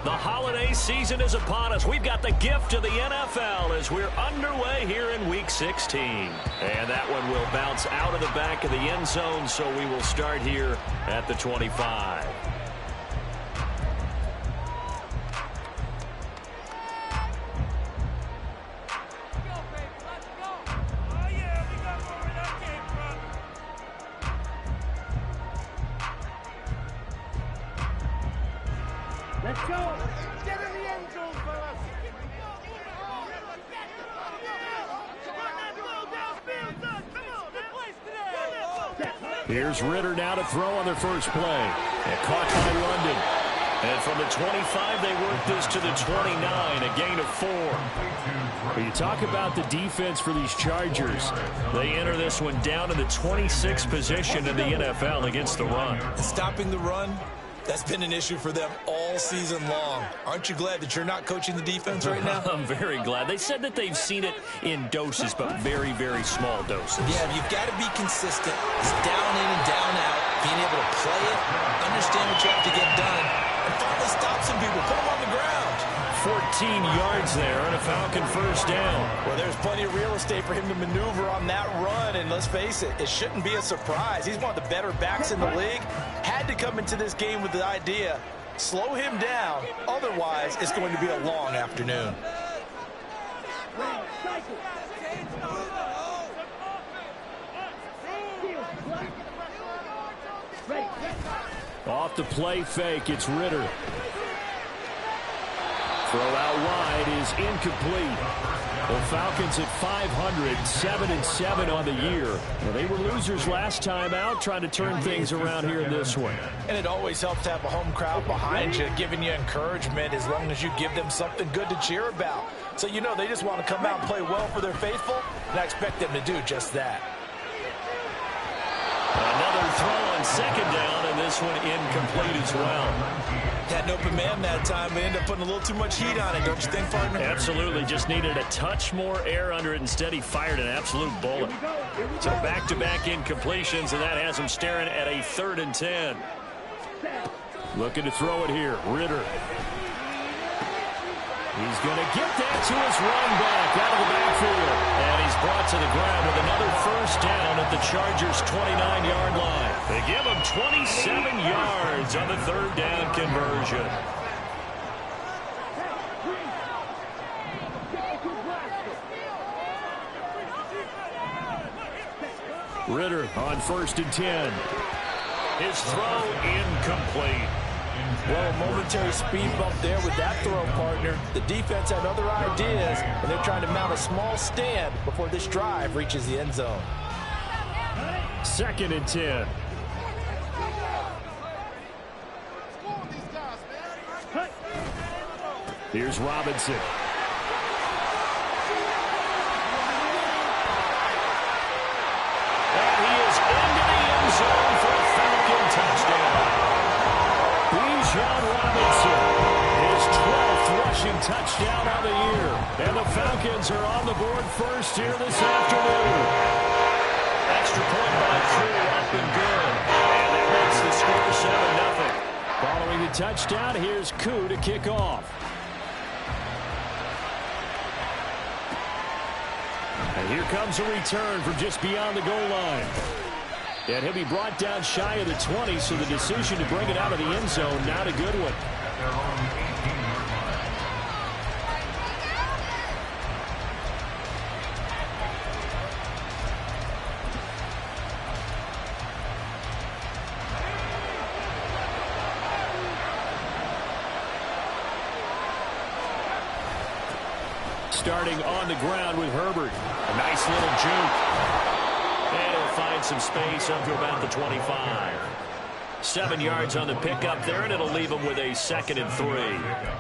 The holiday season is upon us. We've got the gift of the NFL as we're underway here in Week 16. And that one will bounce out of the back of the end zone, so we will start here at the 25. Let's go. Get in the end zone, fellas. Here's Ritter now to throw on their first play. And caught by London. And from the 25, they work this to the 29, a gain of 4. When you talk about the defense for these Chargers, they enter this one down in the 26th position in the NFL against the run. Stopping the run, that's been an issue for them all season long. Aren't you glad that you're not coaching the defense right now? I'm very glad. They said that they've seen it in doses, but very, very small doses. Yeah, you've got to be consistent. It's down in and down out. Being able to play it, understand what you have to get done, and finally stop some people, put them on the ground. 14 yards there and a Falcon first down. Well, there's plenty of real estate for him to maneuver on that run, and let's face it, it shouldn't be a surprise. He's one of the better backs in the league. Had to come into this game with the idea, slow him down, otherwise it's going to be a long afternoon. Off the play fake, it's Ritter. Throw out wide is incomplete. The Falcons at 500, 7-7 on the year. Well, they were losers last time out, trying to turn things around here in this one. And it always helps to have a home crowd behind you, giving you encouragement as long as you give them something good to cheer about. So you know they just want to come out and play well for their faithful, and I expect them to do just that. Another throw on second down, and this one incomplete as well. Had an open man that time, but ended up putting a little too much heat on it, don't you think, partner? Absolutely. Just needed a touch more air under it. Instead, he fired an absolute bullet. So back-to-back incompletions, and that has him staring at a 3rd and 10. Looking to throw it here. Ritter. He's going to get that to his run back out of the backfield. And he's brought to the ground with another first down at the Chargers' 29-yard line. They give him 27 yards on the 3rd down conversion. Ritter on 1st and 10. His throw incomplete. Well, a momentary speed bump there with that throw, partner. The defense had other ideas, and they're trying to mount a small stand before this drive reaches the end zone. 2nd and 10. Here's Robinson. And he is into the end zone for a Falcon touchdown. John Robinson, his 12th rushing touchdown on the year. And the Falcons are on the board first here this afternoon. Extra point by Crew up and good. And that makes the score 7-0. Following the touchdown, here's Koo to kick off. And here comes a return from just beyond the goal line. And he'll be brought down shy of the 20, so the decision to bring it out of the end zone, not a good one. Starting on the ground with Herbert. A nice little juke. And he'll find some space up to about the 25. 7 yards on the pickup there, and it'll leave him with a 2nd and 3.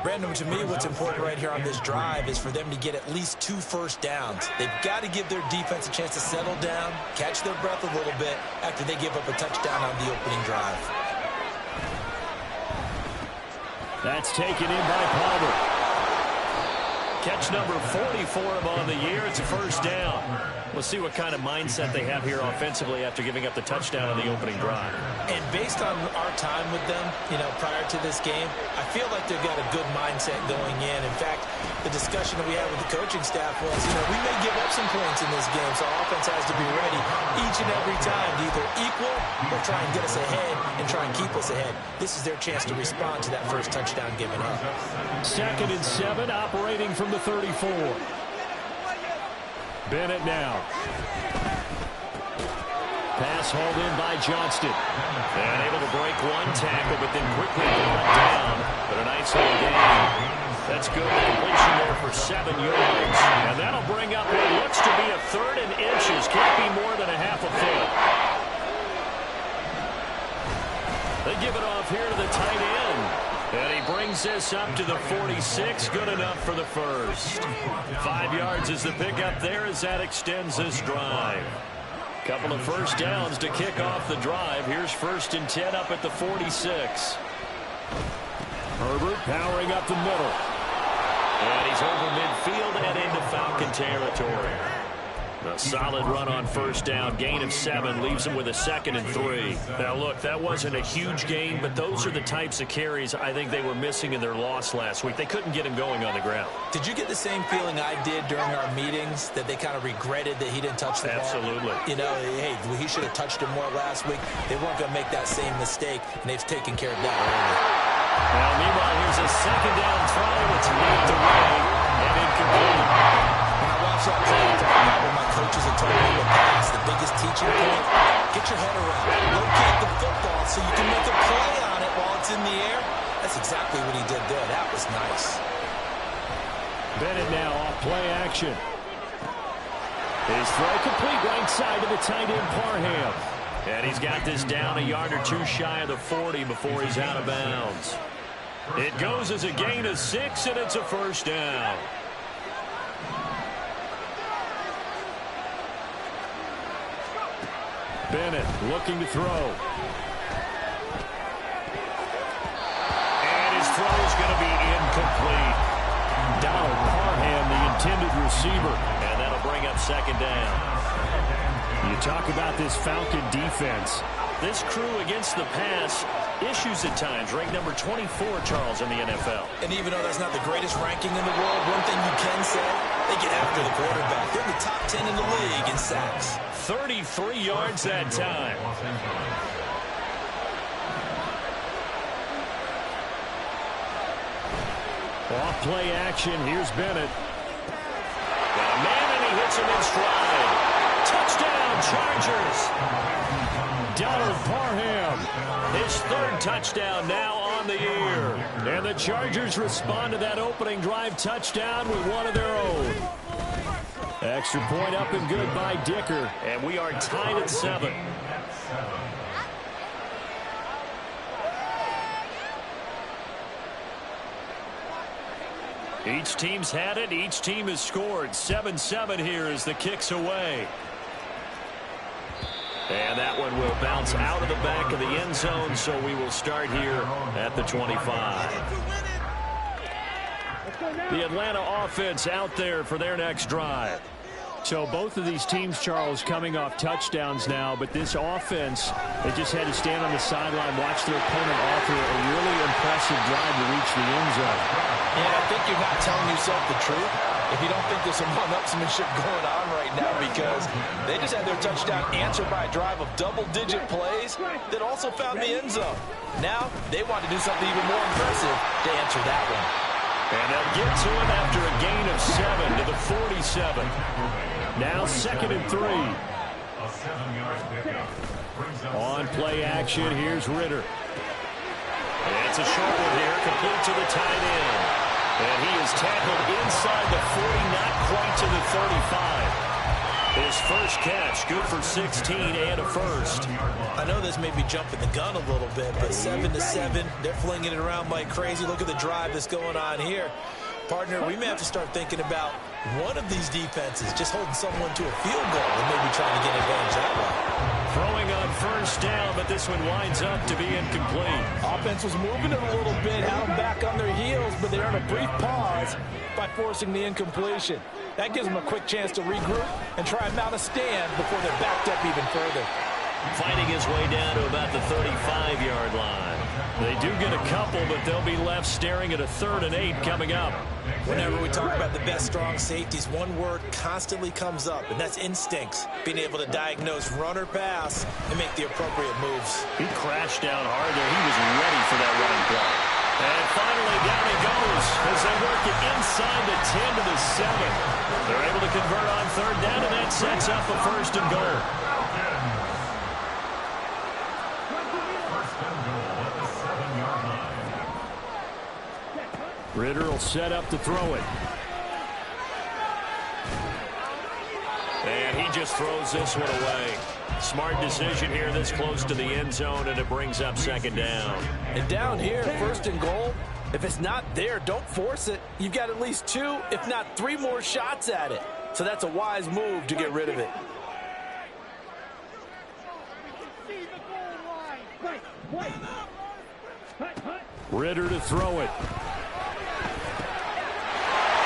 Brandon, to me, what's important right here on this drive is for them to get at least 2 first downs. They've got to give their defense a chance to settle down, catch their breath a little bit after they give up a touchdown on the opening drive. That's taken in by Palmer. Catch number 40 for him on the year. It's a first down. We'll see what kind of mindset they have here offensively after giving up the touchdown on the opening drive. And based on our time with them, prior to this game, I feel like they've got a good mindset going in. In fact, the discussion that we had with the coaching staff was, we may give up some points in this game, so our offense has to be ready each and every time to either equal or try and get us ahead and try and keep us ahead. This is their chance to respond to that first touchdown given up. 2nd and 7, operating from the 34. Bennett now. Pass hauled in by Johnston. And able to break one tackle, but then quickly brought down. But a nice little gain. That's good. Completion there for 7 yards. And that'll bring up what looks to be a 3rd and inches. Can't be more than a half a foot. They give it off here to the tight end. And he brings this up to the 46. Good enough for the first. 5 yards is the pickup there as that extends this drive. Couple of first downs to kick off the drive. Here's 1st and 10 up at the 46. Herbert powering up the middle. And he's over midfield and into Falcon territory. A solid run on first down. Gain of 7 leaves him with a 2nd and 3. Now, look, that wasn't a huge gain, but those are the types of carries I think they were missing in their loss last week. They couldn't get him going on the ground. Did you get the same feeling I did during our meetings, that they kind of regretted that he didn't touch the ball? Absolutely. Hey, he should have touched him more last week. They weren't going to make that same mistake, and they've taken care of that early. Well, meanwhile, here's a 2nd down throw. It's knocked away and incomplete. When I watch that play, I talk about what my coaches have told me in the past. The biggest teaching point, get your head around it. Locate the football so you can make a play on it while it's in the air. That's exactly what he did there. That was nice. Bennett now off play action. His throw complete right side to the tight end Parham. And he's got this down a yard or 2 shy of the 40 before he's out of bounds. It goes as a gain of 6, and it's a first down. Bennett looking to throw. And his throw is going to be incomplete. Donald Parham, the intended receiver. And that'll bring up 2nd down. You talk about this Falcon defense. This crew against the pass, issues at times. Ranked number 24, Charles, in the NFL. And even though that's not the greatest ranking in the world, one thing you can say, they get after the quarterback. They're in the top 10 in the league in sacks. 33 yards that time. Off play action. Here's Bennett. Got a man, and he hits him in stride. Touchdown, Chargers. Donald Parham, his 3rd touchdown now on the year. And the Chargers respond to that opening drive touchdown with one of their own. Extra point up and good by Dicker. And we are tied at 7. Each team's had it. Each team has scored. 7-7 here as the kick's away. And that one will bounce out of the back of the end zone, so we will start here at the 25. The Atlanta offense out there for their next drive. So both of these teams, Charles, coming off touchdowns now, but this offense, they just had to stand on the sideline, watch their opponent offer a really impressive drive to reach the end zone. And I think you're not telling yourself the truth if you don't think there's some one-upsmanship going on right now, because they just had their touchdown answered by a drive of double-digit plays that also found the end zone. Now they want to do something even more impressive to answer that one. And they'll get to him after a gain of 7 to the 47. Now 2nd and 3. On play action, here's Ritter. And it's a short one here, complete to the tight end. And he is tackled inside the 40, not quite to the 35. His first catch, good for 16 and a first. I know this may be jumping the gun a little bit, but 7-7, they're flinging it around like crazy. Look at the drive that's going on here. Partner, we may have to start thinking about one of these defenses just holding someone to a field goal and maybe trying to get advantage that way. Throwing on first down, but this one winds up to be incomplete. Offense was moving it a little bit, had them back on their heels, but they earned a brief pause by forcing the incompletion. That gives them a quick chance to regroup and try and mount a stand before they're backed up even further. Fighting his way down to about the 35-yard line. They do get a couple, but they'll be left staring at a 3rd and 8 coming up. Whenever we talk about the best strong safeties, one word constantly comes up, and that's instincts. Being able to diagnose run or pass and make the appropriate moves. He crashed down hard there. He was ready for that running play. And finally down he goes as they work it inside the 10 to the 7. They're able to convert on 3rd down, and that sets up a 1st and goal. Ritter will set up to throw it. And he just throws this one away. Smart decision here this close to the end zone, and it brings up 2nd down. And down here, 1st and goal, if it's not there, don't force it. You've got at least 2, if not 3 more shots at it. So that's a wise move to get rid of it. Ritter to throw it.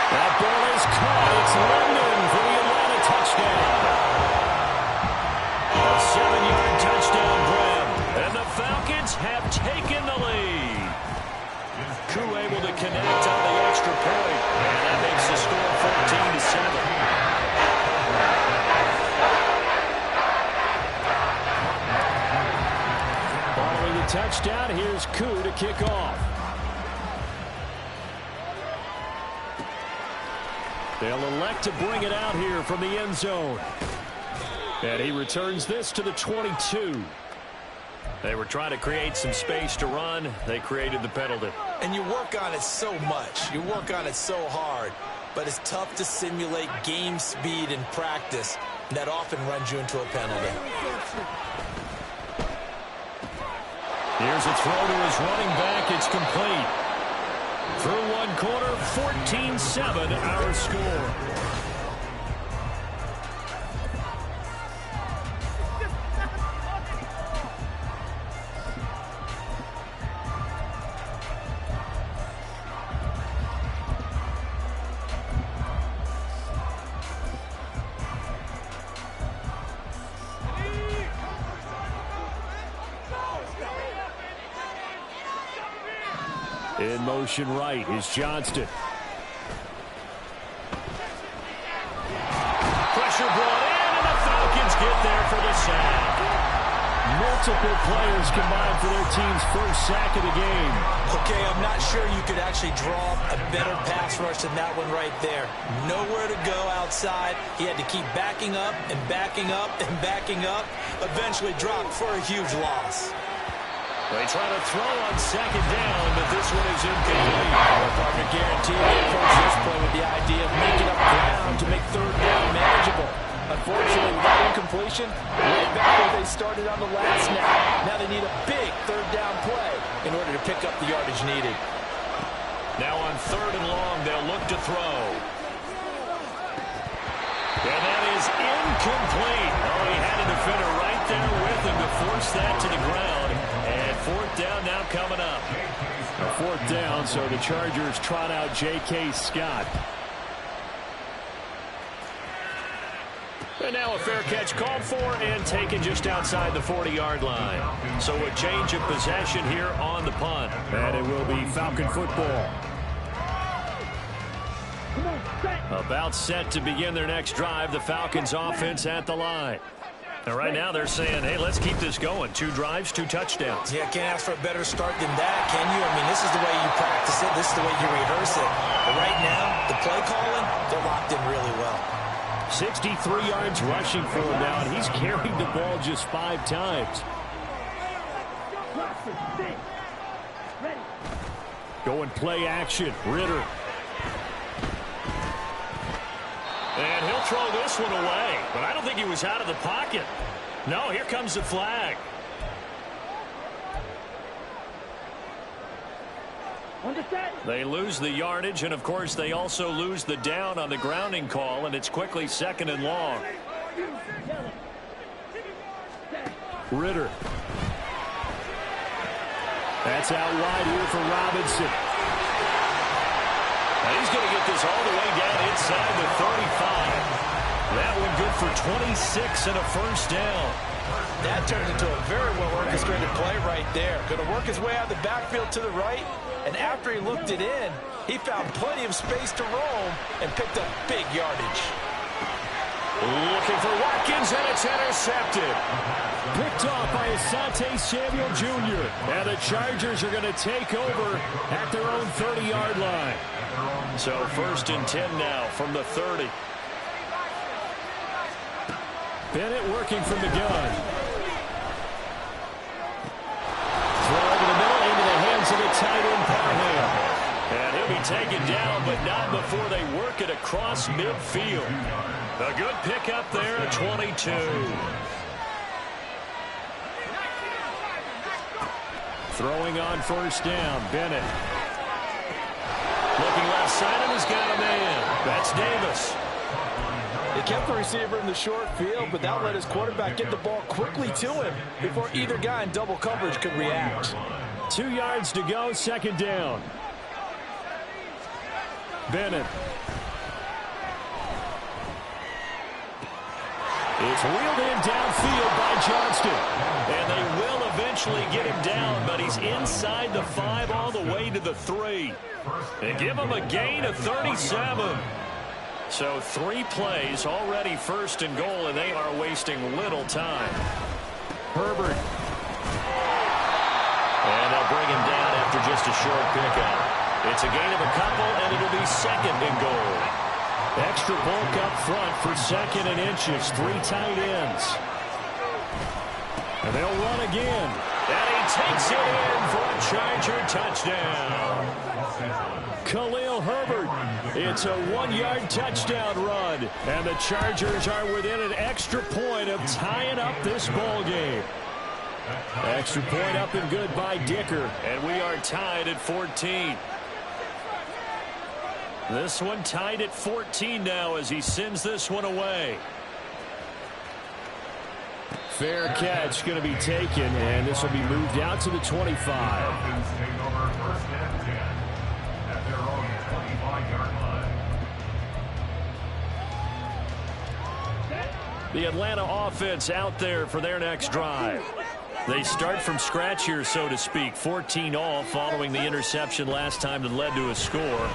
That ball is caught. It's London for the Atlanta touchdown. A 7-yard touchdown grab. And the Falcons have taken the lead. Koo able to connect on the extra point. And that makes the score 14 to 7. Following the touchdown, here's Koo to kick off. They'll elect to bring it out here from the end zone. And he returns this to the 22. They were trying to create some space to run. They created the penalty. And you work on it so much. You work on it so hard. But it's tough to simulate game speed in practice. And that often runs you into a penalty. Here's a throw to his running back. It's complete. Through one quarter, 14-7 our score. In motion right is Johnston. Pressure brought in, and the Falcons get there for the sack. Multiple players combined for their team's first sack of the game. Okay, I'm not sure you could actually draw a better pass rush than that one right there. Nowhere to go outside. He had to keep backing up and backing up and backing up. Eventually dropped for a huge loss. They try to throw on 2nd down, but this one is incomplete. Our partner guaranteed they approach this play with the idea of making up ground to make 3rd down manageable. Unfortunately, without incompletion, right back where they started on the last snap. Now they need a big 3rd down play in order to pick up the yardage needed. Now on 3rd and long, they'll look to throw. And that is incomplete. Oh, he had a defender right there with him to force that to the ground. And 4th down now coming up. A 4th down, so the Chargers trot out J.K. Scott. And now a fair catch called for and taken just outside the 40-yard line. So a change of possession here on the punt. And it will be Falcon football. About set to begin their next drive. The Falcons offense at the line. And right now they're saying, hey, let's keep this going. 2 drives, 2 touchdowns. Yeah, can't ask for a better start than that, can you? I mean, this is the way you practice it. This is the way you rehearse it. But right now, the play calling, they're locked in really well. 63 yards rushing for him now, and he's carried the ball just 5 times. Going play action, Ritter. And he'll throw this one away, but I don't think he was out of the pocket. No, here comes the flag. They lose the yardage, and of course they also lose the down on the grounding call, and it's quickly 2nd and long. Ritter. That's out wide here for Robinson. And he's going to get this all the way down inside the 35. That one good for 26 and a first down. That turned into a very well-orchestrated play right there. Going to work his way out of the backfield to the right, and after he looked it in, he found plenty of space to roam and picked up big yardage. Looking for Watkins, and it's intercepted. Picked off by Asante Samuel Jr. And the Chargers are going to take over at their own 30-yard line. So 1st and 10 now from the 30. Bennett working from the gun. Throw over the middle into the hands of the tight end, Parham. And he'll be taken down, but not before they work it across midfield. A good pickup there at 22. Throwing on first down, Bennett. Looking left side, and he's got a man. That's Davis. They kept the receiver in the short field, but that let his quarterback get the ball quickly to him before either guy in double coverage could react. 2 yards to go, 2nd down. Bennett. It's wheeled in downfield by Johnston. And they will eventually get him down, but he's inside the 5 all the way to the 3. They give him a gain of 37. So 3 plays, already 1st and goal, and they are wasting little time. Herbert. And they'll bring him down after just a short pickup. It's a gain of a couple, and it'll be 2nd and goal. Extra bulk up front for 2nd and inches. 3 tight ends. And they'll run again. And he takes it in for a Charger touchdown. Khalil Herbert. It's a 1-yard touchdown run. And the Chargers are within an extra point of tying up this ball game. Extra point up and good by Dicker. And we are tied at 14. This one tied at 14 now as he sends this one away. Fair catch going to be taken, and this will be moved out to the 25. The Atlanta offense out there for their next drive. They start from scratch here, so to speak. 14 all following the interception last time that led to a score.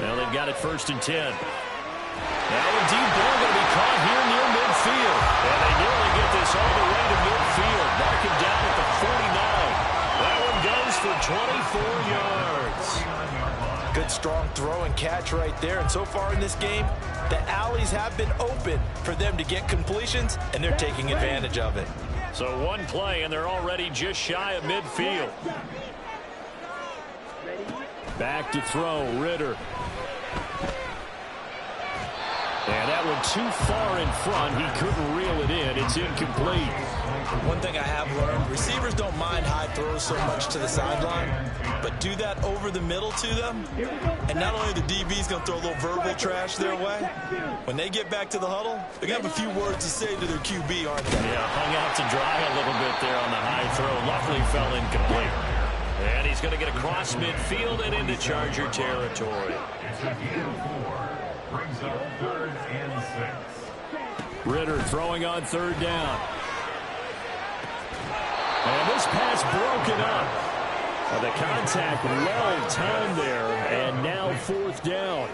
Well, they've got it 1st and 10. Now a deep ball going to be caught here near midfield. And they nearly get this all the way to midfield. Mark him down at the 49. That one goes for 24 yards. Good strong throw and catch right there. And so far in this game, the alleys have been open for them to get completions, and they're taking advantage of it. So 1 play, and they're already just shy of midfield. Back to throw, Ritter. And that one too far in front. He couldn't reel it in. It's incomplete. One thing I have learned, receivers don't mind high throws so much to the sideline, but do that over the middle to them, and not only the DB's going to throw a little verbal trash their way, when they get back to the huddle, they're going to have a few words to say to their QB, aren't they? Yeah, hung out to dry a little bit there on the high throw. Luckily fell incomplete. And he's going to get across midfield and into Charger territory. Brings up 3rd and 6. Ritter throwing on 3rd down. And this pass broken up. The contact well timed there, and now 4th down.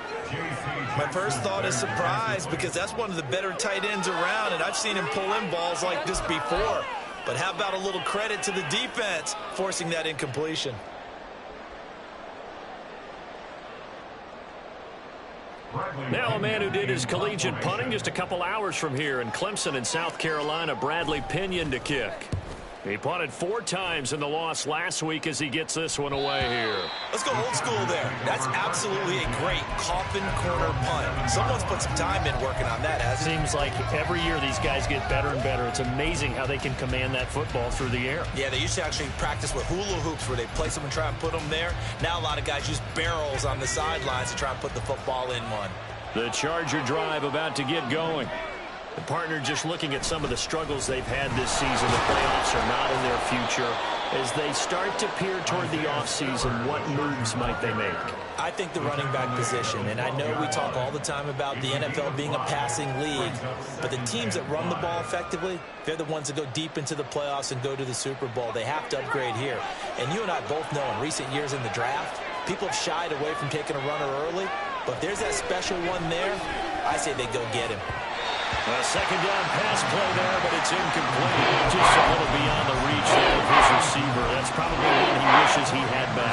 My first thought is surprise, because that's one of the better tight ends around, and I've seen him pull in balls like this before. But how about a little credit to the defense forcing that incompletion? Now a man who did his collegiate punting just a couple hours from here in Clemson in South Carolina, Bradley Pinion to kick. He punted 4 times in the loss last week as he gets this one away here. Let's go old school there. That's absolutely a great coffin corner punt. Someone's put some time in working on that, hasn't it? Seems like every year these guys get better and better. It's amazing how they can command that football through the air. Yeah, they used to actually practice with hula hoops where they place them and try and put them there. Now a lot of guys use barrels on the sidelines to try and put the football in one. The Charger drive about to get going. The partner just looking at some of the struggles they've had this season. The playoffs are not in their future. As they start to peer toward the offseason, what moves might they make? I think the running back position, and I know we talk all the time about the NFL being a passing league, but the teams that run the ball effectively, they're the ones that go deep into the playoffs and go to the Super Bowl. They have to upgrade here. And you and I both know in recent years in the draft, people have shied away from taking a runner early, but if there's that special one there, I say they go get him. A second down pass play there, but it's incomplete. Just a little beyond the reach there of his receiver. That's probably one he wishes he had back.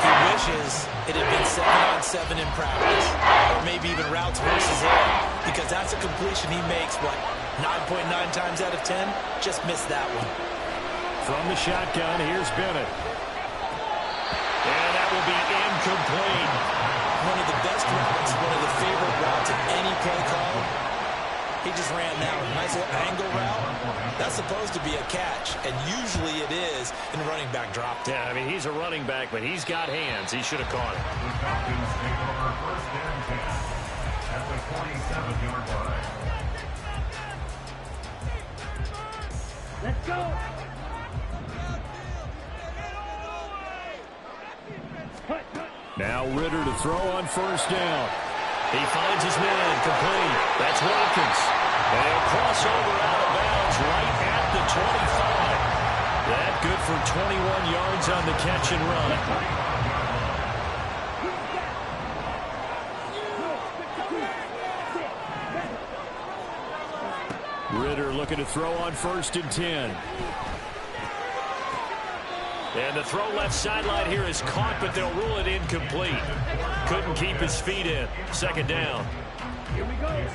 He wishes it had been 7-on-7 in practice, or maybe even routes versus air, because that's a completion he makes, what, 9.9 times out of 10? Just missed that one. From the shotgun, here's Bennett. And that will be incomplete. One of the best routes, one of the favorite routes in any play call. He just ran that one. Nice little angle route. That's supposed to be a catch, and usually it is in running back drop. Yeah, I mean, he's a running back, but he's got hands. He should have caught it. The Falcons take over first and 10 at the 47-yard line. Let's go. Now Ritter to throw on first down. He finds his man, complete. That's Watkins. And he'll cross over out of bounds right at the 25. That good for 21 yards on the catch and run. Ritter looking to throw on first and 10. And the throw left sideline here is caught, but they'll rule it incomplete. Couldn't keep his feet in. Second down.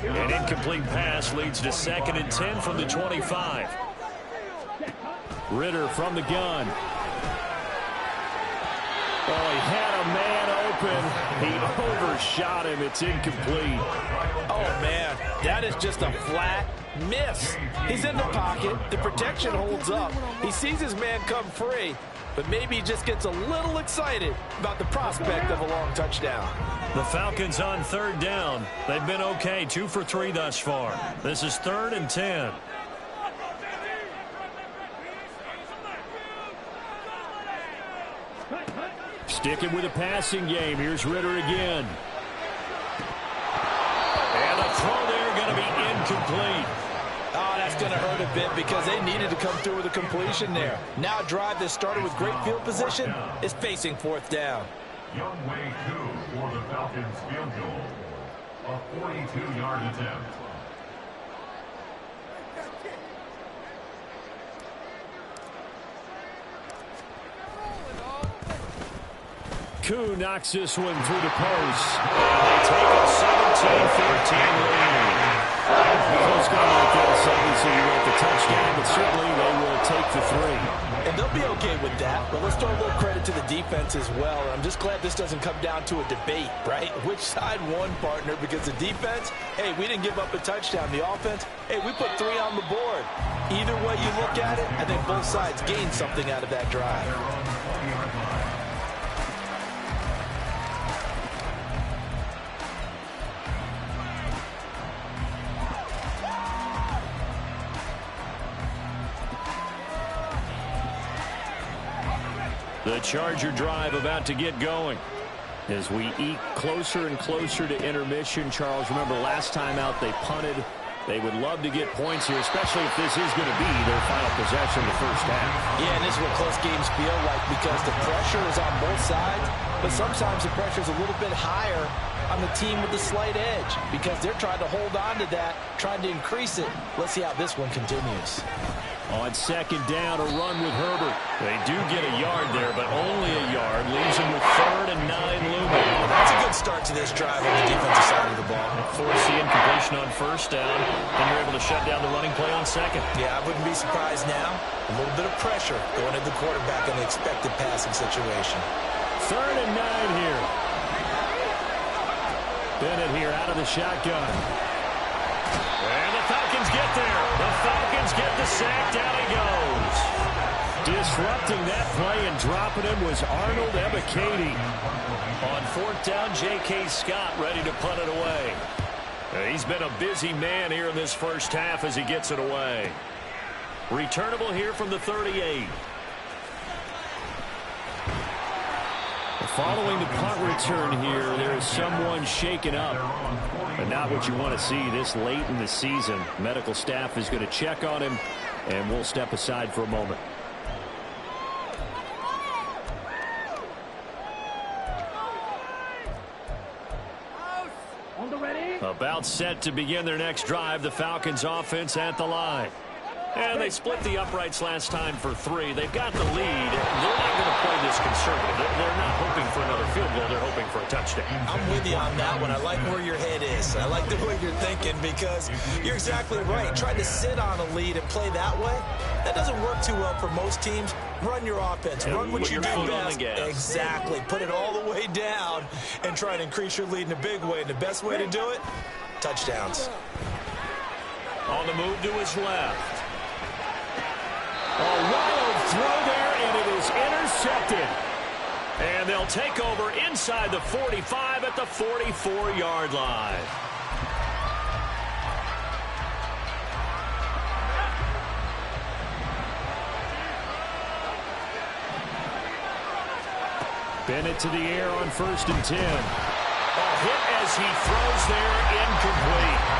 An incomplete pass leads to second and 10 from the 25. Ritter from the gun. Oh, he had a man open. He overshot him. It's incomplete. Oh, man, that is just a flat miss. He's in the pocket. The protection holds up. He sees his man come free, but maybe he just gets a little excited about the prospect of a long touchdown. The Falcons on third down. They've been okay, 2 for 3 thus far. This is 3rd and 10. Sticking with a passing game. Here's Ritter again. And a throw there going to be incomplete. Oh, that's going to hurt a bit because they needed to come through with a completion there. Now a drive that started with great field position is facing 4th down. Young Way 2 for the Falcons field goal. A 42-yard attempt. Koo knocks this one through the post. They take a 17-14 lead. Close game like this, obviously you want the touchdown, but certainly they will take the 3. And they'll be okay with that, but let's throw a little credit to the defense as well. I'm just glad this doesn't come down to a debate, right? Which side won, partner? Because the defense, hey, we didn't give up a touchdown. The offense, hey, we put 3 on the board. Either way you look at it, I think both sides gained something out of that drive. The Charger drive about to get going. As we eke closer and closer to intermission, Charles, remember last time out they punted. They would love to get points here, especially if this is going to be their final possession of the first half. Yeah, and this is what close games feel like because the pressure is on both sides, but sometimes the pressure is a little bit higher on the team with the slight edge because they're trying to hold on to that, trying to increase it. Let's see how this one continues. On second down, a run with Herbert. They do get a yard there, but only a yard. Leaves them with 3rd and 9 looming. Well, that's a good start to this drive on the defensive side of the ball. Force the incompletion on first down, and you're able to shut down the running play on second. Yeah, I wouldn't be surprised now. A little bit of pressure going at the quarterback in the expected passing situation. 3rd and 9 here. Bennett here out of the shotgun. And the Falcons get there. The Falcons get the sack. Down he goes. Disrupting that play and dropping him was Arnold Ebiketie. On 4th down, J.K. Scott ready to punt it away. He's been a busy man here in this first half as he gets it away. Returnable here from the 38. Following the punt return here, there is someone shaken up. But not what you want to see this late in the season. Medical staff is going to check on him, and we'll step aside for a moment. About set to begin their next drive, the Falcons offense at the line. And they split the uprights last time for 3. They've got the lead. They're not going to play this conservative. They're not hoping for another field goal. They're hoping for a touchdown. I'm with you on that one. I like where your head is. I like the way you're thinking because you're exactly right. Trying to sit on a lead and play that way, that doesn't work too well for most teams. Run your offense. Run what you do best. Exactly. Put it all the way down and try to increase your lead in a big way. And the best way to do it, touchdowns. On the move to his left. A wild throw there, and it is intercepted. And they'll take over inside the 45 at the 44-yard line. Bennett to the air on 1st and 10. A hit as he throws there, incomplete.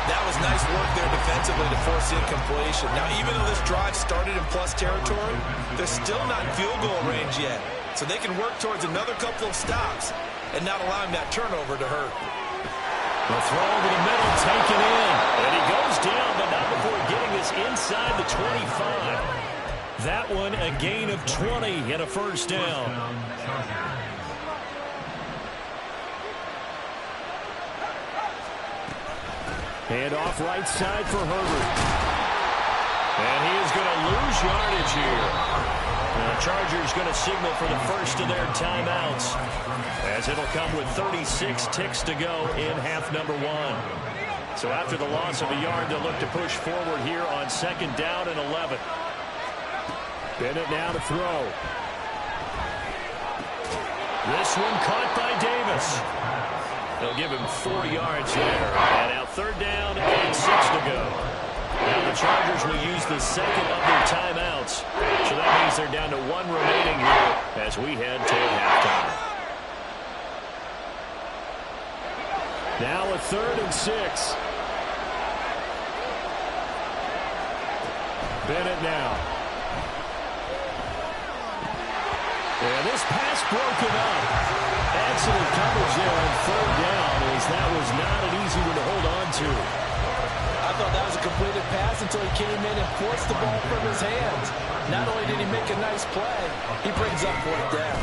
That was nice work there defensively to force the incompletion. Now, even though this drive started in plus territory, they're still not in field goal range yet. So they can work towards another couple of stops and not allowing that turnover to hurt. The throw over the middle, taken in. And he goes down, but not before getting this inside the 25. That one a gain of 20 and a first down. Hand off right side for Herbert. And he is going to lose yardage here. The Chargers going to signal for the first of their timeouts, as it'll come with 36 ticks to go in half number 1. So after the loss of a yard, they'll look to push forward here on 2nd down and 11. Bennett now to throw. This one caught by Davis. They'll give him 4 yards there. And now 3rd down and 6 to go. Now the Chargers will use the second of their timeouts. So that means they're down to 1 remaining here as we head to halftime. Now a 3rd and 6. Bennett now. And this pass broken up. Excellent coverage there on 3rd down, as that was not an easy one to hold on to. I thought that was a completed pass until he came in and forced the ball from his hands. Not only did he make a nice play, he brings up 4th down.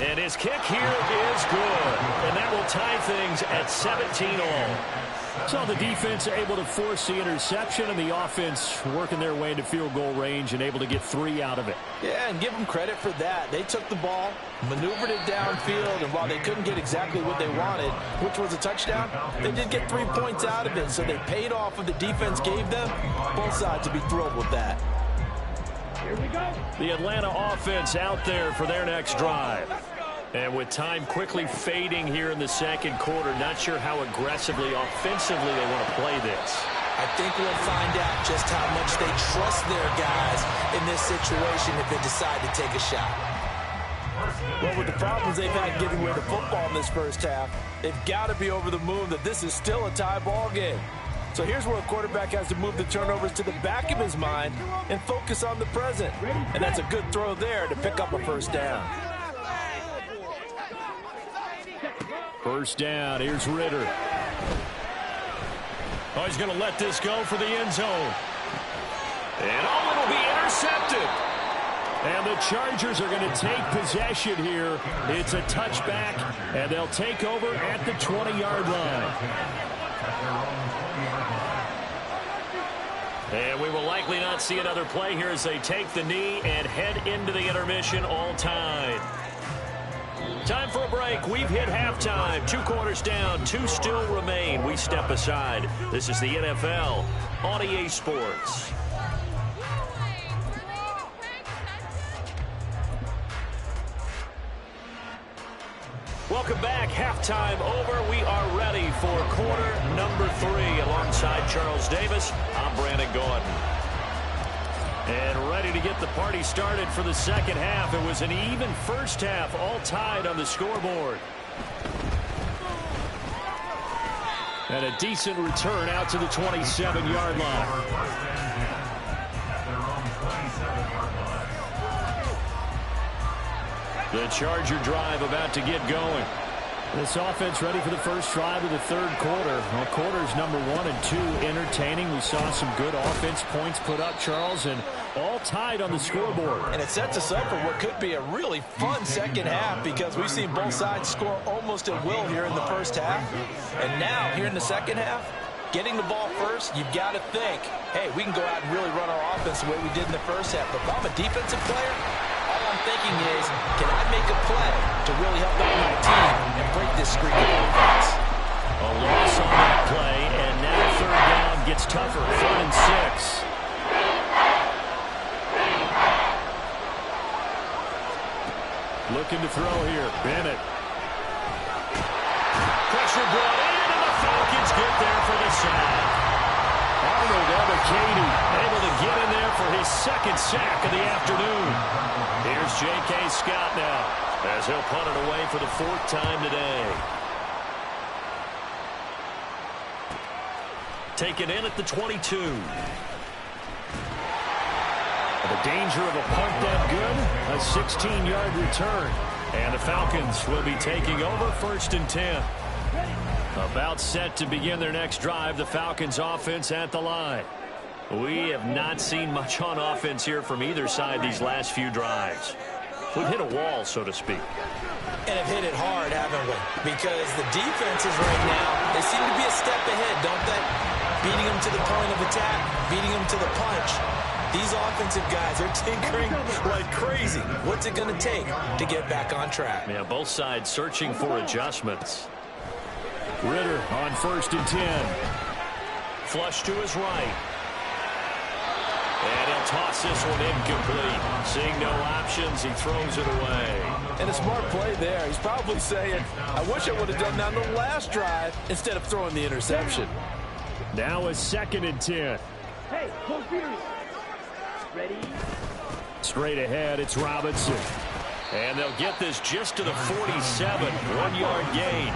And his kick here is good. And that will tie things at 17 all. So the defense able to force the interception, and the offense working their way into field goal range and able to get 3 out of it. Yeah, and give them credit for that. They took the ball, maneuvered it downfield, and while they couldn't get exactly what they wanted, which was a touchdown, they did get 3 points out of it. So they paid off what the defense gave them. Both sides would be thrilled with that. Here we go. The Atlanta offense out there for their next drive. And with time quickly fading here in the 2nd quarter, not sure how aggressively, offensively they want to play this. I think we'll find out just how much they trust their guys in this situation if they decide to take a shot. Well, with the problems they've had giving away the football in this first half, they've got to be over the moon that this is still a tie ball game. So here's where a quarterback has to move the turnovers to the back of his mind and focus on the present. And that's a good throw there to pick up a first down. First down, here's Ritter. Oh, he's going to let this go for the end zone. And oh, it'll be intercepted. And the Chargers are going to take possession here. It's a touchback, and they'll take over at the 20-yard line. And we will likely not see another play here as they take the knee and head into the intermission all time. Time for a break. We've hit halftime. 2 quarters down. 2 still remain. We step aside. This is the NFL on EA Sports. Welcome back. Halftime over. We are ready for quarter number 3. Alongside Charles Davis, I'm Brandon Gordon. And ready to get the party started for the second half. It was an even first half, all tied on the scoreboard. And a decent return out to the 27-yard line. The Charger drive about to get going. This offense ready for the first drive of the third quarter. Well, quarters number 1 and 2 entertaining. We saw some good offense points put up, Charles, and all tied on the scoreboard. And it sets us up for what could be a really fun second half because we've seen both sides score almost at will here in the first half. And now, here in the second half, getting the ball first, you've got to think, hey, we can go out and really run our offense the way we did in the first half. But if I'm a defensive player, all I'm thinking is, can I make a play to really help out my team and break this streak of offense? A loss on that play, and now third down gets tougher. 3rd and 6. Looking to throw here. Bennett. Pressure brought in, and the Falcons get there for the sack. Arnold Ebiketie able to get in there for his second sack of the afternoon. Here's J.K. Scott now as he'll punt it away for the 4th time today. Taken in at the 22. The danger of a punt that good, a 16-yard return. And the Falcons will be taking over 1st and 10. About set to begin their next drive, the Falcons offense at the line. We have not seen much on offense here from either side these last few drives. We've hit a wall, so to speak. And have hit it hard, haven't we? Because the defenses right now, they seem to be a step ahead, don't they? Beating them to the point of attack, beating them to the punch. These offensive guys are tinkering like crazy. What's it going to take to get back on track? Yeah, both sides searching for adjustments. Ritter on 1st and 10. Flush to his right. And he'll toss this one incomplete. Seeing no options, he throws it away. And a smart play there. He's probably saying, I wish I would have done that on the last drive instead of throwing the interception. Now a 2nd and 10. Hey, cold feet. Ready? Straight ahead, it's Robinson. And they'll get this just to the 47. 1-yard gain.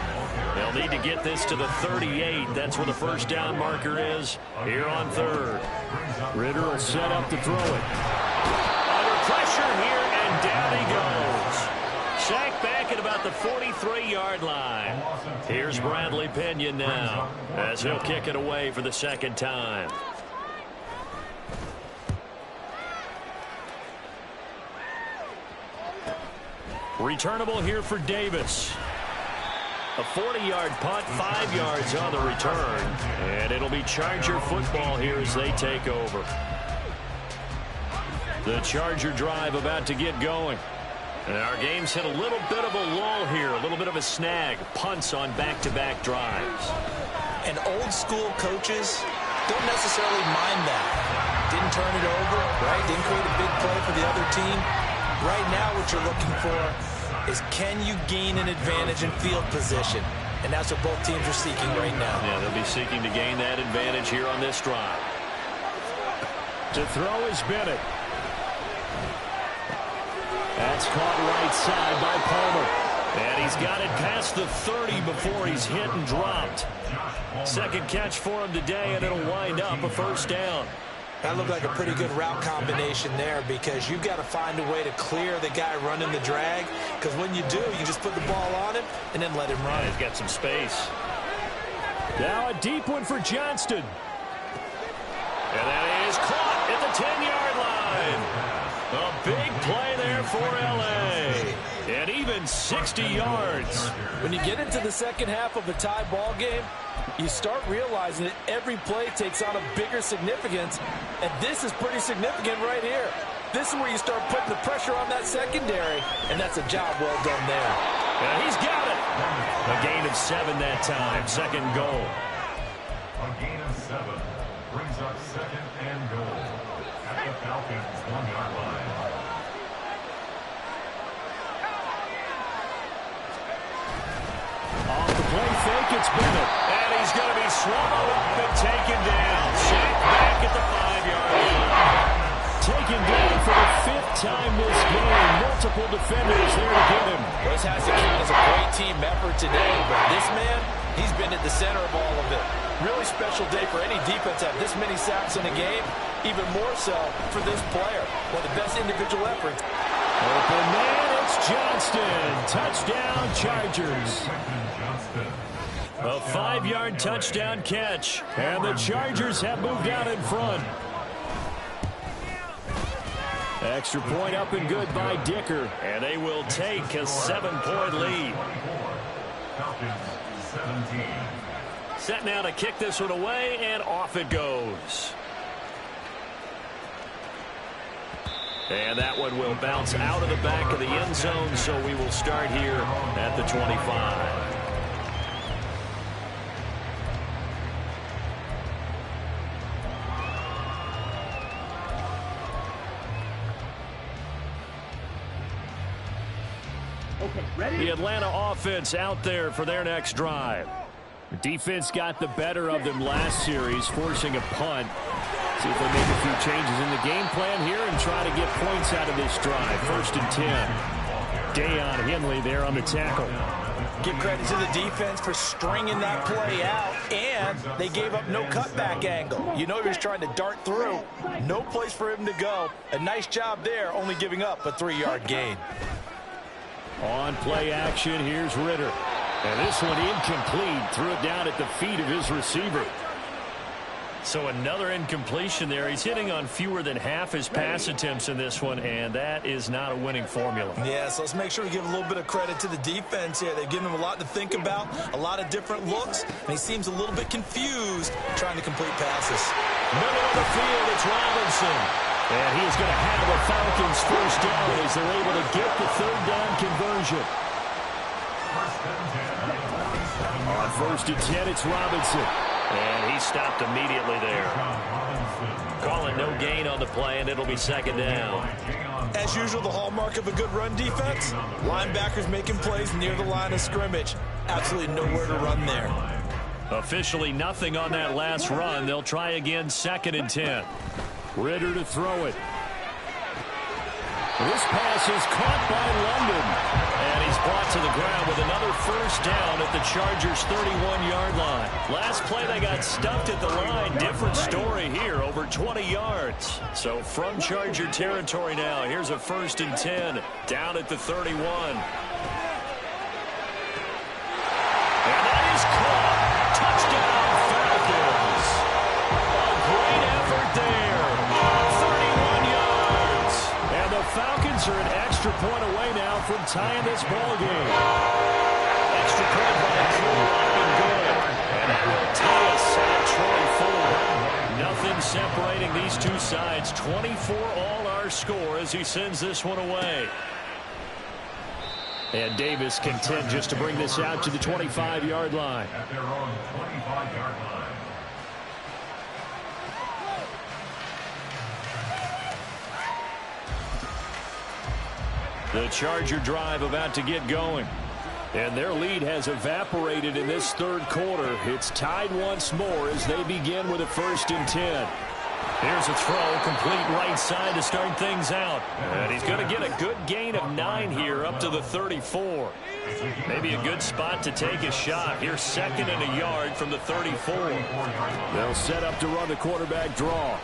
They'll need to get this to the 38. That's where the first down marker is here on 3rd. Ritter will set up to throw it. Under pressure here, and down he goes. Sacked back at about the 43-yard line. Here's Bradley Pinion now as he'll kick it away for the 2nd time. Returnable here for Davis. A 40-yard punt, 5 yards on the return. And it'll be Charger football here as they take over. The Charger drive about to get going. And our game's hit a little bit of a lull here, a little bit of a snag. Punts on back-to-back drives. And old-school coaches don't necessarily mind that. Didn't turn it over, right? Didn't create a big play for the other team. Right now what you're looking for is can you gain an advantage in field position? And that's what both teams are seeking right now. Yeah, they'll be seeking to gain that advantage here on this drive. To throw is Bennett. That's caught right side by Palmer. And he's got it past the 30 before he's hit and dropped. Second catch for him today, and it'll wind up a first down. That looked like a pretty good route combination there because you've got to find a way to clear the guy running the drag, because when you do, you just put the ball on him and then let him run. He's got some space. Now a deep one for Johnston. And that is caught at the 10-yard line. A big play there for L.A. And even 60 yards. When you get into the second half of a tie ball game, you start realizing that every play takes on a bigger significance, and this is pretty significant right here. This is where you start putting the pressure on that secondary, and that's a job well done there. And he's got it. A gain of 7 that time. Second goal. A gain of 7 brings up 2nd and goal at the Falcons' 1-yard line. play fake. It's Bennett. And he's going to be swallowed up and taken down. Sacked back at the 5-yard line. Taken down for the 5th time this game. Multiple defenders there to get him. This has to count as a great team effort today, but this man, he's been at the center of all of it. Really special day for any defense to have this many sacks in a game, even more so for this player. One of the best individual efforts. Open man, it's Johnston. Touchdown, Chargers. A 5-yard touchdown catch, and the Chargers have moved out in front. Extra point up and good by Dicker, and they will take a 7-point lead. Set now to kick this one away, and off it goes. And that one will bounce out of the back of the end zone, so we will start here at the 25. The Atlanta offense out there for their next drive. The defense got the better of them last series, forcing a punt. See if they make a few changes in the game plan here and try to get points out of this drive. 1st and 10. Deion Henley there on the tackle. Give credit to the defense for stringing that play out, and they gave up no cutback angle. You know he was trying to dart through. No place for him to go. A nice job there, only giving up a 3-yard gain. On play action, here's Ritter. And this one incomplete. Threw it down at the feet of his receiver. So another incompletion there. He's hitting on fewer than half his pass attempts in this one, and that is not a winning formula. Yeah, so let's make sure we give a little bit of credit to the defense here. They've given him a lot to think about, a lot of different looks, and he seems a little bit confused trying to complete passes. Middle of the field, it's Robinson. And he's going to have a Falcons first down as they're able to get the 3rd down conversion. On 1st and 10, it's Robinson. And he stopped immediately there. Calling no gain on the play, and it'll be 2nd down. As usual, the hallmark of a good run defense, linebackers making plays near the line of scrimmage. Absolutely nowhere to run there. Officially nothing on that last run. They'll try again, 2nd and 10. Ritter to throw it. This pass is caught by London. And he's brought to the ground with another first down at the Chargers' 31-yard line. Last play they got stuffed at the line. Different story here, over 20 yards. So from Charger territory now, here's a 1st and 10 down at the 31. And that is caught. Touchdown, Falcons. A great effort there. 31 yards. And the Falcons are an extra point away now from tying this ball game. Extra point by Drew and good. And that will tie us at 24. Nothing separating these two sides. 24 all our score as he sends this one away. And Davis content just to bring this out to the 25-yard line. At their own 25-yard line. The Charger drive about to get going. And their lead has evaporated in this 3rd quarter. It's tied once more as they begin with a 1st and 10. Here's a throw, complete right side to start things out. And he's going to get a good gain of 9 here up to the 34. Maybe a good spot to take a shot. Here's 2nd and a yard from the 34. They'll set up to run the quarterback draw.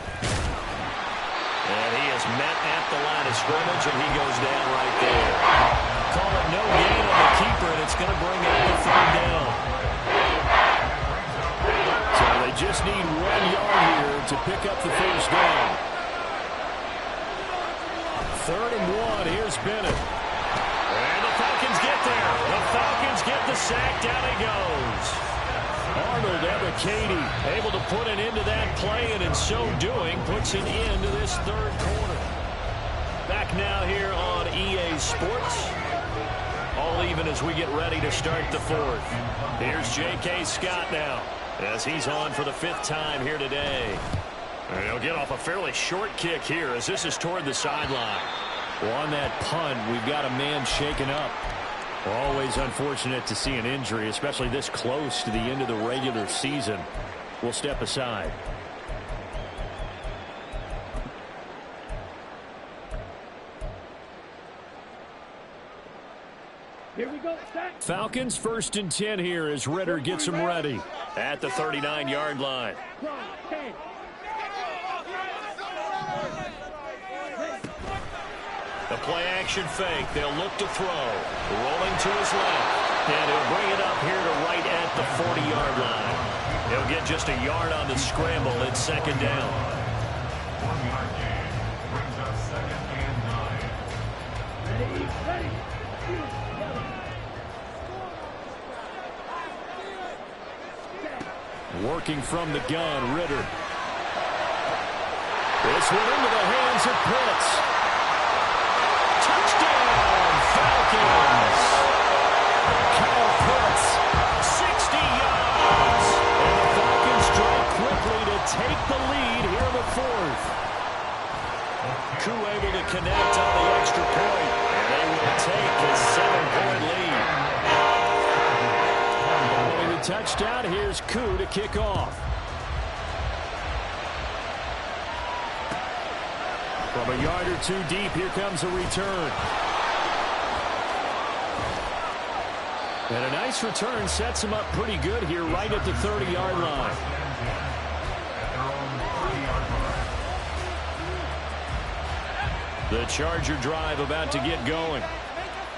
And he is met at the line of scrimmage, and he goes down right there. Call it no gain on the keeper, and it's going to bring out the 3rd down. So they just need 1 yard here to pick up the first down. 3rd and 1, here's Bennett. And the Falcons get there. The Falcons get the sack, down he goes. Arnold Ebiketie able to put an end to that play, and in so doing puts an end to this 3rd quarter. Back now here on EA Sports. All even as we get ready to start the 4th. Here's J.K. Scott now as he's on for the 5th time here today. And he'll get off a fairly short kick here as this is toward the sideline. Well, on that punt, we've got a man shaken up. Always unfortunate to see an injury, especially this close to the end of the regular season. We'll step aside. Here we go. Falcons 1st and 10 here as Ritter gets them ready at the 39-yard line. The play action fake. They'll look to throw. Rolling to his left. And he'll bring it up here to right at the 40-yard line. He'll get just a yard on the scramble at 2nd down. 1-yard gain brings up 2nd and 9. Ready. Working from the gun, Ritter. This one into the hands of Pitts. Touchdown, Falcons! Kyle Pitts, 60 yards. And the Falcons drive quickly to take the lead here in the 4th. Koo able to connect on the extra point. And they will take a 7-point lead. Following the touchdown, here's Koo to kick off. From a yard or two deep, here comes a return. And a nice return sets him up pretty good here right at the 30-yard line. The Charger drive about to get going.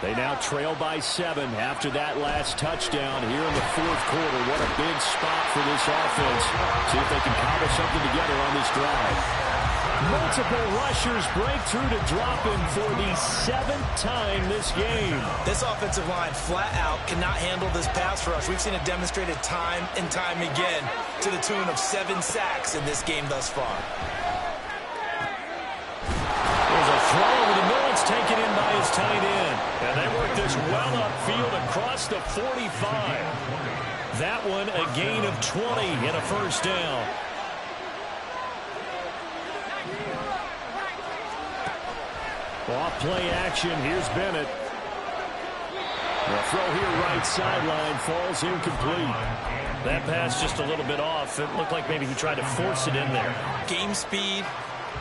They now trail by 7 after that last touchdown here in the 4th quarter. What a big spot for this offense. See if they can cobble something together on this drive. Multiple rushers break through to drop him for the 7th time this game. This offensive line flat out cannot handle this pass rush. We've seen it demonstrated time and time again to the tune of 7 sacks in this game thus far. There's a throw over the middle. It's taken in by his tight end. And they work this well upfield across the 45. That one a gain of 20 and a 1st down. Off play action. Here's Bennett. The throw here right sideline falls incomplete. That pass just a little bit off. It looked like maybe he tried to force it in there. Game speed,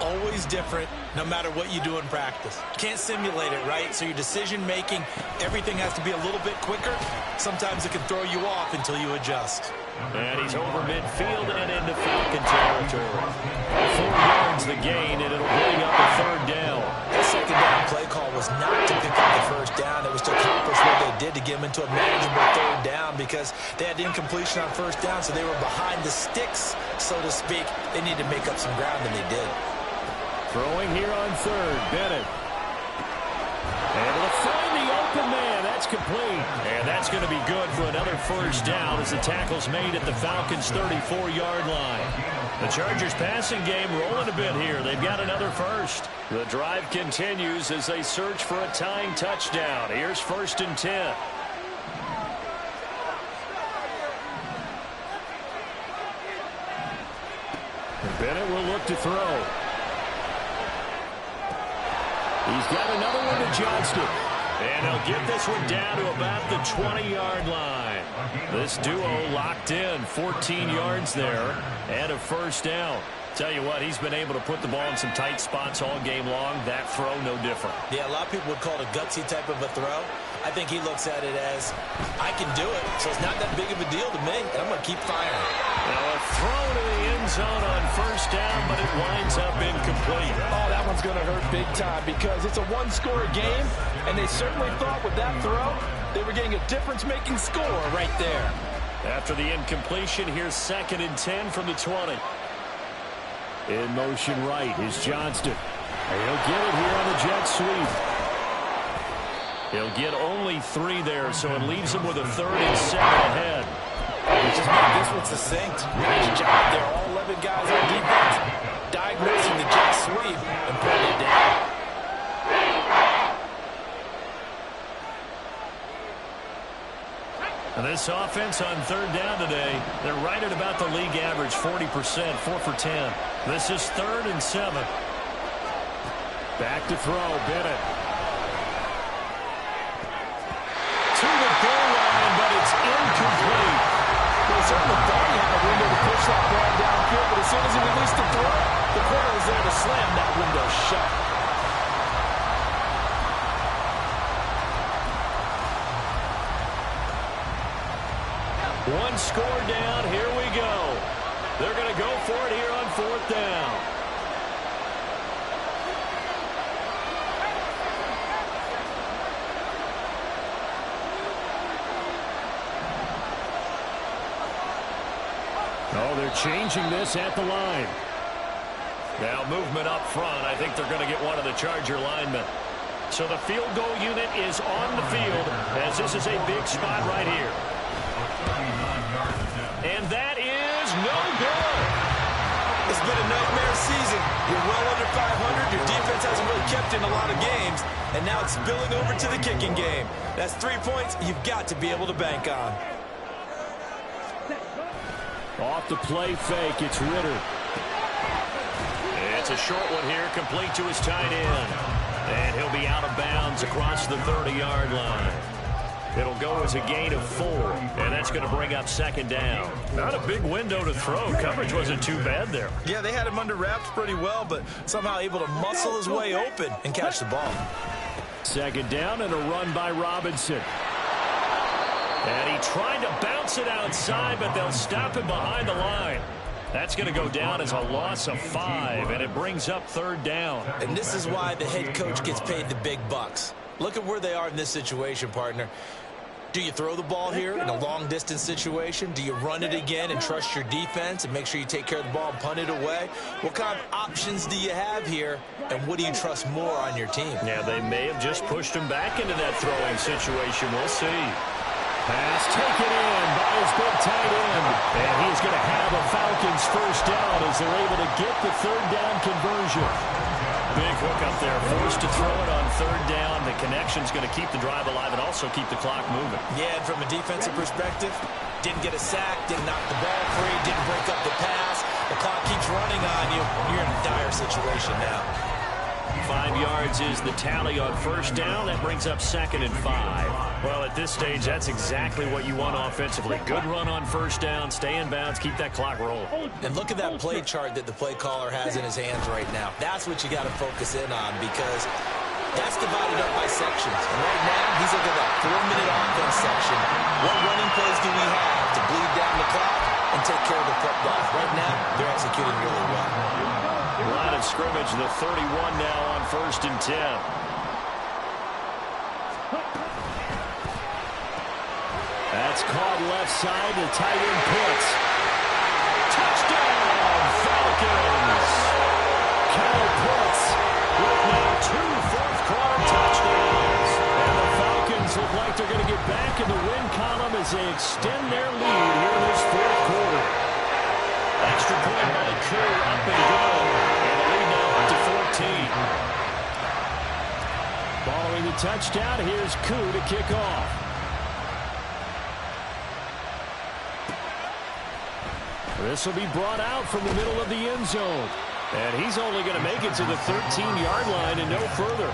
always different no matter what you do in practice. Can't simulate it, right? So your decision making, everything has to be a little bit quicker. Sometimes it can throw you off until you adjust. And he's over midfield and into Falcon territory. 4 yards the gain, and it'll bring up a 3rd down. That 2nd down play call was not to pick up the 1st down. It was to accomplish what they did to get him into a manageable 3rd down because they had incompletion on 1st down, so they were behind the sticks, so to speak. They needed to make up some ground, and they did. Throwing here on 3rd, Bennett. Able to find the open man. That's complete. And that's going to be good for another 1st down as the tackle's made at the Falcons' 34-yard line. The Chargers passing game rolling a bit here. They've got another 1st. The drive continues as they search for a tying touchdown. Here's 1st and 10. And Bennett will look to throw. He's got another one to Johnston. And he'll get this one down to about the 20-yard line. This duo locked in, 14 yards there, and a 1st down. Tell you what, he's been able to put the ball in some tight spots all game long. That throw, no different. Yeah, a lot of people would call it a gutsy type of a throw. I think he looks at it as, I can do it, so it's not that big of a deal to me, and I'm going to keep firing. Now a throw to the end zone on 1st down, but it winds up incomplete. Oh, that one's going to hurt big time because it's a one-score game, and they certainly thought with that throw, they were getting a difference-making score right there. After the incompletion, here's 2nd and 10 from the 20. In motion right is Johnston. And he'll get it here on the jet sweep. He'll get only 3 there, so it leaves him with a 3rd and 7 ahead. He just made this one succinct. Nice job there. All 11 guys on defense diagnosing the jet sweep and putting it down. And this offense on 3rd down today, they're right at about the league average, 40%, 4 for 10. This is 3rd and 7. Back to throw, Bennett. soon as he released the throw, the corner was there to slam that window shut. One score down. Here we go. They're going to go for it here on 4th down. Oh, they're changing this at the line. Now movement up front. I think they're going to get one of the Charger linemen. So the field goal unit is on the field as this is a big spot right here. And that is no good. It's been a nightmare season. You're well under 500. Your defense hasn't really kept in a lot of games. And now it's spilling over to the kicking game. That's 3 points you've got to be able to bank on. Off the play fake, it's Ritter. It's a short one here, complete to his tight end. And he'll be out of bounds across the 30-yard line. It'll go as a gain of 4, and that's going to bring up 2nd down. Not a big window to throw. Coverage wasn't too bad there. Yeah, they had him under wraps pretty well, but somehow able to muscle his way open and catch the ball. 2nd down and a run by Robinson. And he tried to bounce it outside, but they'll stop him behind the line. That's going to go down as a loss of 5, and it brings up 3rd down. And this is why the head coach gets paid the big bucks. Look at where they are in this situation, partner. Do you throw the ball here in a long-distance situation? Do you run it again and trust your defense and make sure you take care of the ball and punt it away? What kind of options do you have here, and what do you trust more on your team? Yeah, they may have just pushed him back into that throwing situation. We'll see. Pass taken in by his big tight end. And he's going to have a Falcons 1st down as they're able to get the 3rd down conversion. Big hook up there, forced to throw it on 3rd down. The connection's going to keep the drive alive and also keep the clock moving. Yeah, and from a defensive perspective, didn't get a sack, didn't knock the ball free, didn't break up the pass. The clock keeps running on you. You're in a dire situation now. 5 yards is the tally on 1st down. That brings up 2nd and 5. Well, at this stage, that's exactly what you want offensively. Good run on 1st down, stay in bounds, keep that clock rolling. And look at that play chart that the play caller has in his hands right now. That's what you got to focus in on because that's divided up by sections. And right now, he's looking at that 4-minute offense section. What running plays do we have to bleed down the clock and take care of the football? Right now, they're executing really well. Line of scrimmage, the 31 now on 1st and 10. That's caught left side. The tight end Pitts. Touchdown, Falcons! Kyle Pitts with now 2 fourth-quarter touchdowns. And the Falcons look like they're going to get back in the win column as they extend their lead here in this 4th quarter. Extra point by Kerr, up and go. And the lead now up to 14. Following the touchdown, here's Koo to kick off. This will be brought out from the middle of the end zone. And he's only going to make it to the 13-yard line and no further.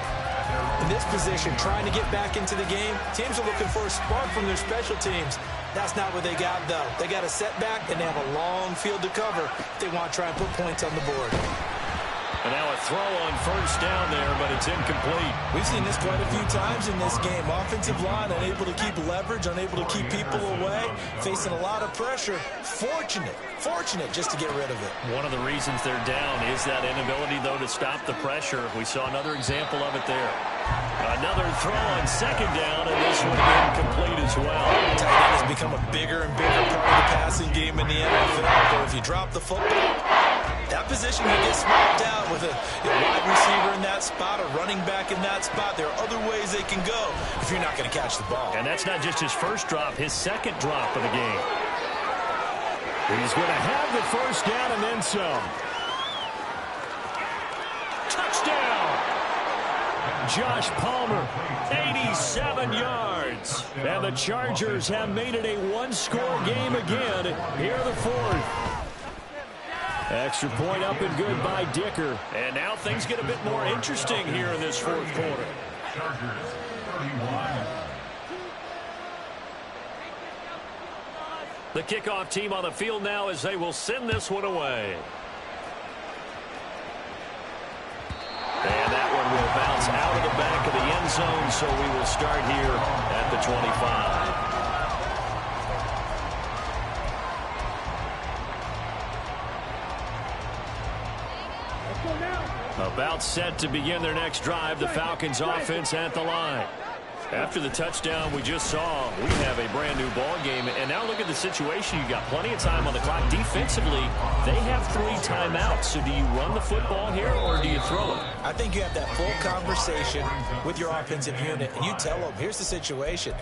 In this position, trying to get back into the game, teams are looking for a spark from their special teams. That's not what they got, though. They got a setback, and they have a long field to cover if they want to try and put points on the board. And now a throw on 1st down there, but it's incomplete. We've seen this quite a few times in this game. Offensive line unable to keep leverage, unable to keep people away, facing a lot of pressure. Fortunate just to get rid of it. One of the reasons they're down is that inability, though, to stop the pressure. We saw another example of it there. Another throw on 2nd down, and this one incomplete as well. Tight end has become a bigger and bigger part of the passing game in the NFL. But if you drop the football, that position can get swapped out with a wide receiver in that spot, a running back in that spot. There are other ways they can go if you're not going to catch the ball. And that's not just his first drop, his 2nd drop of the game. He's going to have the 1st down and then some. Touchdown! Josh Palmer, 87 yards. And the Chargers have made it a 1-score game again here the 4th. Extra point up and good by Dicker. And now things get a bit more interesting here in this 4th quarter. Chargers 31. The kickoff team on the field now as they will send this one away. zone, so we will start here at the 25. About set to begin their next drive, the Falcons offense at the line. After the touchdown we just saw, we have a brand new ball game. And now look at the situation. You got plenty of time on the clock. Defensively, they have 3 timeouts. So do you run the football here or do you throw it? I think you have that full conversation with your offensive unit, and you tell them, here's the situation.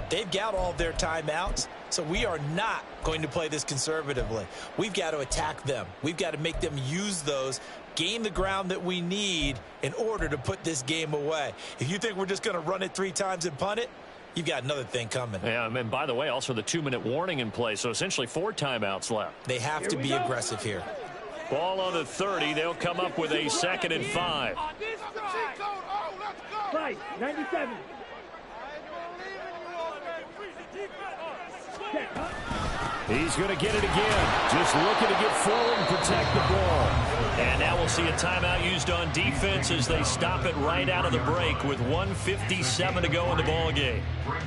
They've got all their timeouts, so we are not going to play this conservatively. We've got to attack them. We've got to make them use those, gain the ground that we need in order to put this game away. If you think we're just going to run it 3 times and punt it, you've got another thing coming. Yeah, and by the way, also the 2-minute warning in play, so essentially 4 timeouts left. They have to be aggressive here. Ball on the 30. They'll come up with a 2nd and 5. Right, 97. He's going to get it again. Just looking to get forward and protect the ball. And now we'll see a timeout used on defense as they stop it right out of the break with 1:57 to go in the ball game.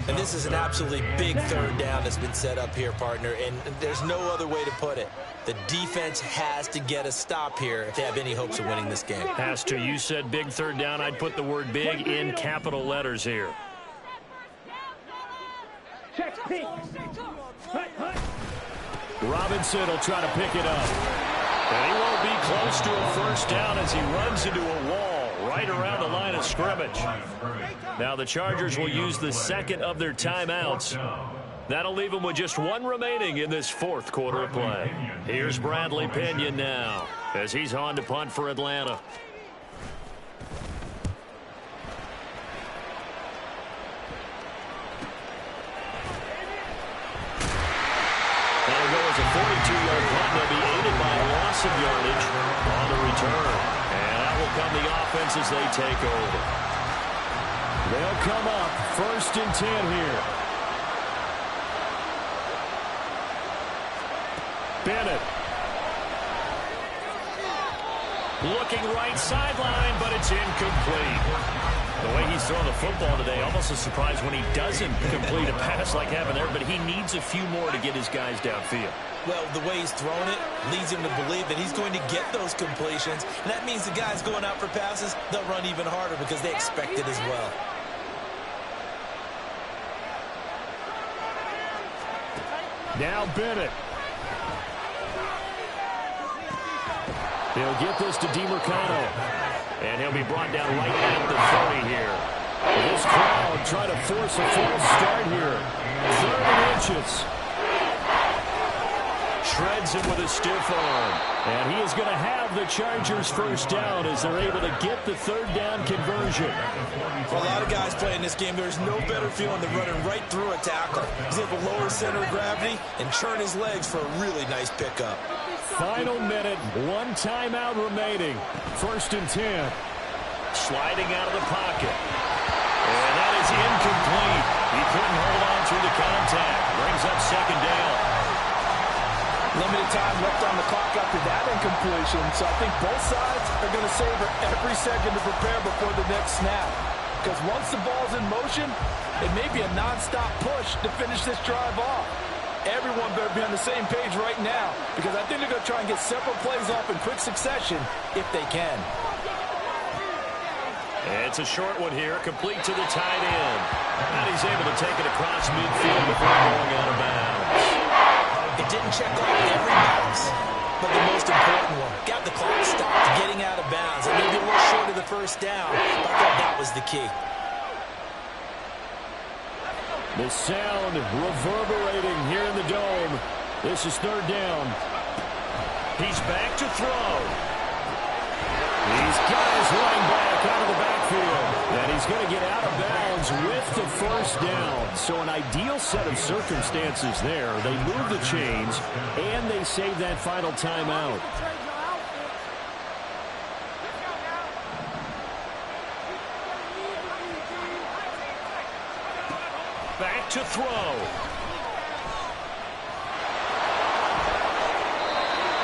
And this is an absolutely big 3rd down that's been set up here, partner, and there's no other way to put it. The defense has to get a stop here if they have any hopes of winning this game. Has to. You said big 3rd down. I'd put the word big in capital letters here. Check, pink. Hut, hut. Robinson will try to pick it up. And he won't be close to a 1st down as he runs into a wall right around the line of scrimmage. Now the Chargers will use the 2nd of their timeouts. That'll leave them with just 1 remaining in this 4th quarter of play. Here's Bradley Pinion now as he's on to punt for Atlanta. That'll go as a 42-yard punt. They'll be aided by a loss of yardage on the return. And that will come the offense as they take over. They'll come up 1st and 10 here. Bennett. Looking right sideline, but it's incomplete. The way he's throwing the football today, almost a surprise when he doesn't complete a pass like having there, but he needs a few more to get his guys downfield. Well, the way he's thrown it leads him to believe that he's going to get those completions. And that means the guys going out for passes, they'll run even harder because they expect it as well. Now Bennett. He'll get this to DeMarcano. And he'll be brought down right at the 30 here. This crowd trying to force a false start here. 30 inches. Shreds him with a stiff arm. And he is going to have the Chargers 1st down as they're able to get the 3rd down conversion. For a lot of guys playing this game, there's no better feeling than running right through a tackle. He's able to lower center of gravity and churn his legs for a really nice pickup. Final minute, 1 timeout remaining. 1st and 10. Sliding out of the pocket. And that is incomplete. He couldn't hold on through the contact. Brings up 2nd down. Limited time left on the clock after that incompletion, so I think both sides are going to savor every second to prepare before the next snap. Because once the ball's in motion, it may be a nonstop push to finish this drive off. Everyone better be on the same page right now, because I think they're going to try and get several plays off in quick succession if they can. It's a short one here, complete to the tight end. And he's able to take it across midfield before going out of bounds. It didn't check off every box, but the most important one. Got the clock stopped getting out of bounds. It may be a little short of the 1st down, but I thought that was the key. The sound reverberating here in the dome. This is 3rd down. He's back to throw. These guys running back out of the backfield. And he's going to get out of bounds with the 1st down. So an ideal set of circumstances there. They move the chains, and they save that final timeout. Back to throw.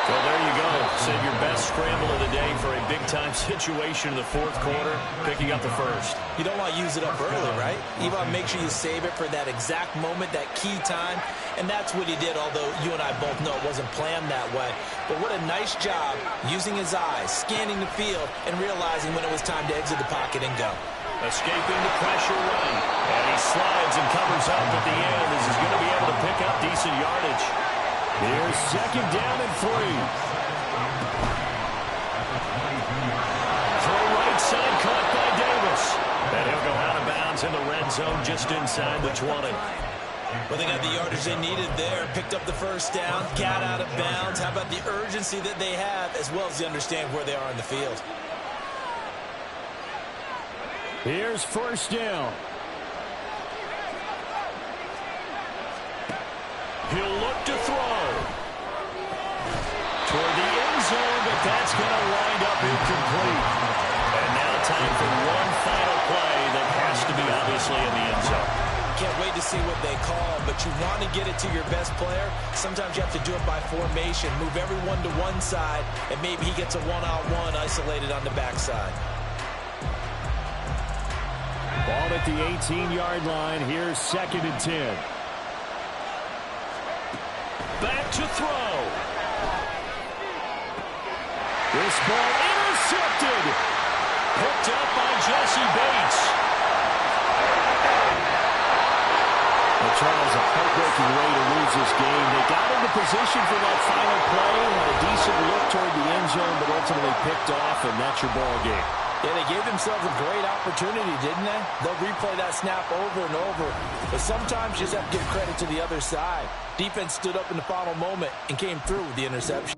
So there you go. Save your best scramble of the day for a big-time situation in the fourth quarter, picking up the first. You don't want to use it up early, right? You want to make sure you save it for that exact moment, that key time, and that's what he did, although you and I both know it wasn't planned that way. But what a nice job using his eyes, scanning the field, and realizing when it was time to exit the pocket and go. Escaping the pressure run, and he slides and covers up at the end as he's going to be able to pick up decent yardage. Here's second down and 3. Throw right side, caught by Davis. And he'll go out of bounds in the red zone just inside the 20. Well, they got the yardage they needed there, picked up the first down, got out of bounds. How about the urgency that they have, as well as they understand where they are in the field? Here's first down. He'll look to throw. Toward the end zone, but that's going to wind up incomplete. And now time for one final play that has to be obviously in the end zone. Can't wait to see what they call, but you want to get it to your best player. Sometimes you have to do it by formation. Move everyone to one side, and maybe he gets a one-on-one isolated on the backside. Ball at the 18-yard line. Here's second and 10. Back to throw. This ball intercepted. Picked up by Jesse Bates. Well, Charles, a heartbreaking way to lose this game. They got into position for that final play, had a decent look toward the end zone, but ultimately picked off, and that's your ball game. Yeah, they gave themselves a great opportunity, didn't they? They'll replay that snap over and over. But sometimes you just have to give credit to the other side. Defense stood up in the final moment and came through with the interception.